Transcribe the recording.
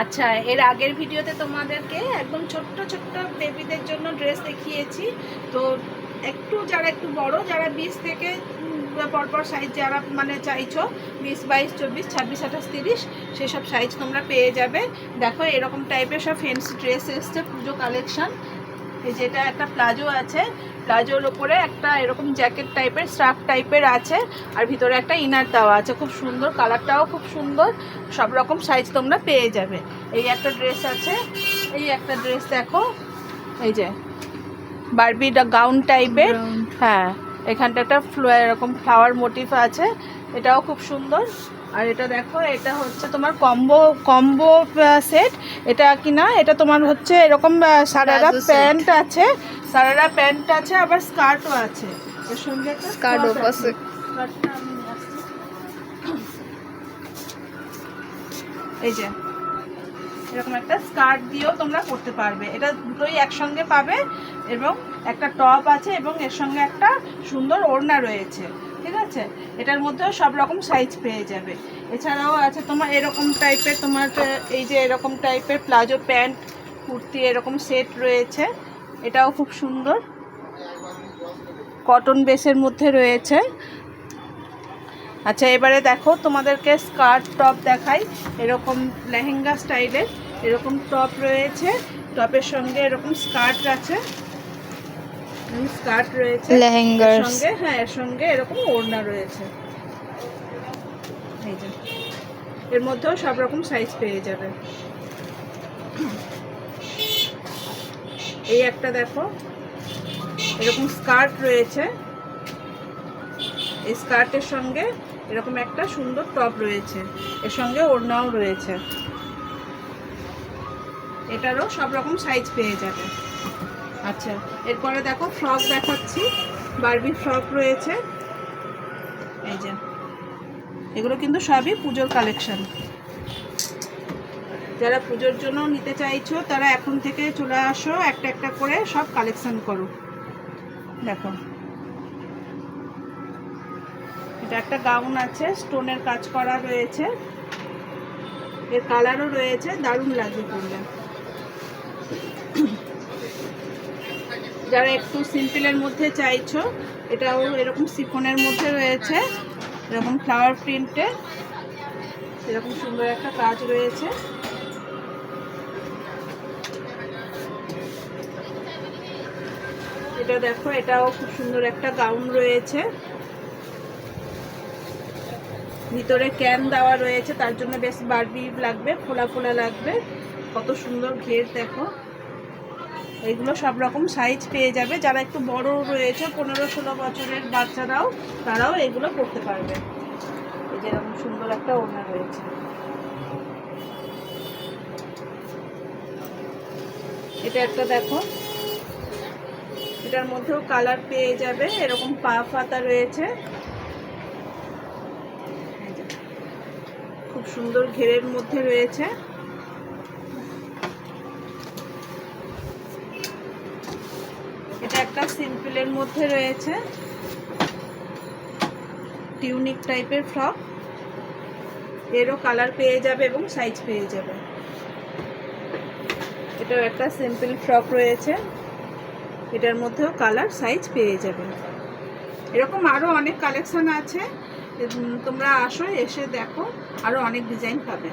আচ্ছা, এর আগের ভিডিওতে তোমাদেরকে একদম ছোট্ট ছোট্ট বেবিদের জন্য ড্রেস দেখিয়েছি। তো যারা একটু বড়, যারা 20 থেকে পরপর সাইজ যারা মানে চাইছো 20, 22, 24, 26, 28, 30 সেসব সাইজ তোমরা পেয়ে যাবে। দেখো এরকম টাইপের সব ফ্যান্সি ড্রেস এসছে, পুজো কালেকশন। এই যেটা একটা প্লাজো আছে, প্লাজোর ওপরে একটা এরকম জ্যাকেট টাইপের স্ট্রাক টাইপের আছে, আর ভিতরে একটা ইনার দেওয়া আছে। খুব সুন্দর, কালারটাও খুব সুন্দর। সব রকম সাইজ তোমরা পেয়ে যাবে। এই একটা ড্রেস আছে, এই একটা ড্রেস দেখো, এই যে বারবি গাউন টাইপের। হ্যাঁ, এখানটা একটা এরকম ফ্লাওয়ার মোটিভ আছে, এটাও খুব সুন্দর। আর এটা দেখো, এটা হচ্ছে তোমার কম্বো সেট। এটা কি না, এটা তোমার হচ্ছে এরকম সারারা প্যান্ট আছে, সারারা প্যান্ট আছে, আবার স্কার্টও আছে। এর সঙ্গে একটা স্কার্টও আছে। এই যে এরকম একটা স্কার্ট দিয়েও তোমরা করতে পারবে। এটা দুটোই একসঙ্গে পাবে, এবং একটা টপ আছে, এবং এর সঙ্গে একটা সুন্দর ওড়না রয়েছে। ঠিক আছে, এটার মধ্যেও সব রকম সাইজ পেয়ে যাবে। এছাড়াও আছে তোমার এরকম টাইপের, তোমার এই যে এরকম টাইপের প্লাজো প্যান্ট, কুর্তি, এরকম সেট রয়েছে। এটাও খুব সুন্দর, কটন বেসের মধ্যে রয়েছে। আচ্ছা, এবারে দেখো তোমাদেরকে স্কার্ট টপ দেখাই। এরকম লেহেঙ্গা স্টাইলের এরকম টপ রয়েছে, টপের সঙ্গে এরকম স্কার্ট আছে, স্কার্ট রয়েছে লেহেঙ্গার সঙ্গে। হ্যাঁ, এর সঙ্গে এরকম ওড়না রয়েছে। এই যে এর মধ্যেও সব রকম সাইজ পেয়ে যাবে। এই একটা দেখো, এরকম স্কার্ট রয়েছে, এই স্কার্টের সঙ্গে এরকম একটা সুন্দর টপ রয়েছে, এর সঙ্গে ওড়নাও রয়েছে। এটারও সব রকম সাইজ পেয়ে যাবে। আচ্ছা, এরপরে দেখো ফ্রক দেখাচ্ছি, বারবি ফ্রক রয়েছে। এই যে এগুলো কিন্তু সবই পুজোর কালেকশন। যারা পুজোর জন্য নিতে চাইছো তারা এখন থেকে চলে আসো, একটা একটা করে সব কালেকশন করো। দেখো এটা একটা গাউন আছে, স্টোনের কাজ করা রয়েছে, এর কালারও রয়েছে, দারুণ লাগবে পরলে। যারা একটু সিম্পলের মধ্যে চাইছো, এটাও এরকম সিফনের মধ্যে রয়েছে, এরকম ফ্লাওয়ার প্রিন্টে এরকম সুন্দর একটা কাজ রয়েছে। এটা দেখো, এটাও খুব সুন্দর একটা গাউন রয়েছে, ভিতরে ক্যান দেওয়া রয়েছে, তার জন্য বেশ বারবি লাগবে, ফোলা ফোলা লাগবে। কত সুন্দর ঘের দেখো। এইগুলো সব রকম সাইজ পেয়ে যাবে। যারা একটু বড় রয়েছে, 15-16 বছরের বাচ্চারাও, তারাও এগুলো করতে পারবে। এই যে এরকম সুন্দর একটা ওড়না রয়েছে। এটা একটা দেখো, এটার মধ্যেও কালার পেয়ে যাবে, এরকম পা পাতা রয়েছে, খুব সুন্দর ঘেরের মধ্যে রয়েছে। এটা একটা সিম্পলের মধ্যে রয়েছে, টিউনিক টাইপের ফ্রক, এরও কালার পেয়ে যাবে এবং সাইজ পেয়ে যাবে। এটাও একটা সিম্পল ফ্রক রয়েছে, এটার মধ্যেও কালার সাইজ পেয়ে যাবে। এরকম আরও অনেক কালেকশন আছে, তোমরা আসো, এসে দেখো, আরও অনেক ডিজাইন পাবে।